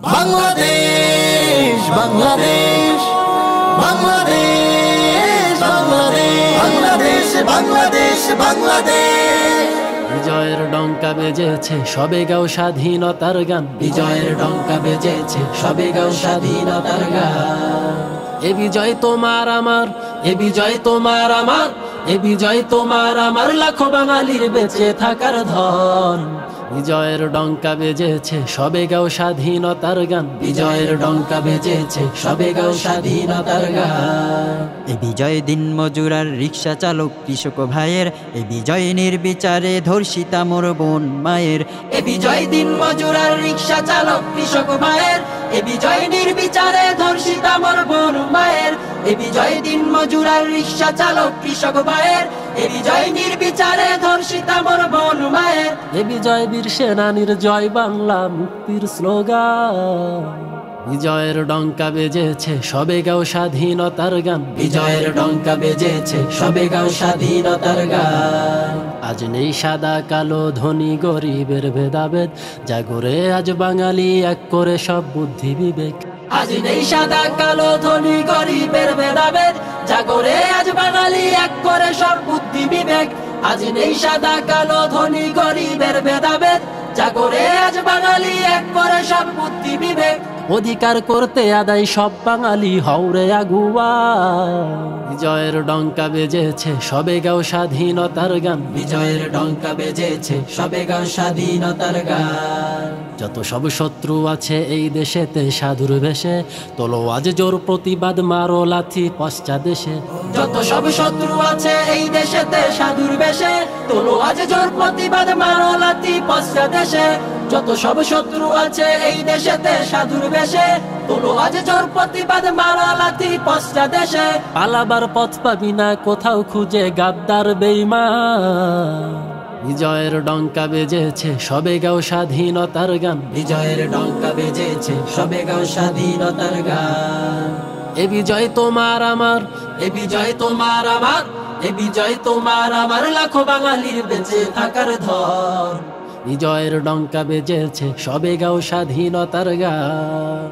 বাংলাদেশ বাংলাদেশ বাংলাদেশ বাংলাদেশ বাংলাদেশ বাংলাদেশ। বিজয়ের ডঙ্কা বেজেছে, সবে গাও স্বাধীনতার গান। বিজয়ের ডঙ্কা বেজেছে, সবে গাও স্বাধীনতার গান। এ বিজয় তোমার আমার, এ বিজয় তোমার আমার, এ বিজয় তোমার আমার, লাখো বাঙালির বেঁচে থাকার ধন। বিজয়ের ডঙ্কা বেজেছে, সবে গাও স্বাধীনতার গান। বিজয়ের ডঙ্কা বেজেছে, সবে গাও স্বাধীনতার গান। এ বিজয় দিন মজুর আর রিক্সা চালক কৃষক ভাইয়ের, এ বিজয় নির্বিচারে ধর্ষিতা মোর বোন মায়ের। এ বিজয় দিন মজুর আর রিক্সা চালক কৃষক ভাইয়ের, এ বিজয় নির্বিচারে ধর্ষিতা মোর বোন মায়ের। এ বিজয় দিন মজুর আর রিক্সা চালক কৃষক ভাইয়ের, এ বিজয় নির্বিচারে ধর্ষিতা মোর বোন মায়ের। এ বিজয় বীর সেনানীর জয় বাংলা মুক্তির স্লোগান। বিজয়ের ডঙ্কা বেজেছে, সবে গাও স্বাধীনতার গান। বিজয়ের ডঙ্কা বেজেছে, সবে গাও স্বাধীনতার গান। আজ নেই সাদা কালো ধনী গরিবের ভেদাভেদ, জাগরে আজ বাঙালি এক করে সব বুদ্ধি বিবেক। আজ নেই সাদা কালো ধনী গরিবের ভেদাভেদ, জাগরে আজ বাঙালি এক করে সব বুদ্ধি বিবেক। আজ নেই সাদা কালো ধনী গরিবের ভেদাভেদ, জাগরে আজ বাঙালি এক করে সব বুদ্ধি বিবেক। অধিকার করতে আদায় সব বাঙালি হওরে আগুয়া। বিজয়ের ডঙ্কা বেজেছে, সবে গাও স্বাধীনতার গান। বিজয়ের ডঙ্কা বেজেছে, সবে গাও স্বাধীনতার গান। যত সব শত্রু আছে এই দেশেতে সাধুর বেশে, তোলো আজ জোর প্রতিবাদ, মারো লাথি পশ্চাদেশে। যত সব শত্রু আছে এই দেশেতে সাধুর বেশে, তোলো আজ জোর প্রতিবাদ, মারো লাথি পশ্চাদেশে। যত সব শত্রু আছে এই দেশেতে সাধুর বেশে, তোলো আজ জোর প্রতিবাদ, মারো লাথি পশ্চাদেশে। পালাবার পথ পাবি না কোথাও খুঁজে গাদ্দার বেঈমান। বিজয়ের ডঙ্কা বেজেছে, সবে গাও স্বাধীনতার গান। বিজয়ের ডঙ্কা বেজেছে, সবে গাও স্বাধীনতার গান। এ বিজয় তোমার আমার, এ বিজয় তোমার আমার, এ বিজয় তোমার আমার, লাখো বাঙালির বেঁচে থাকার ধন। বিজয়ের ডঙ্কা বেজেছে, সবে গাও স্বাধীনতার গান।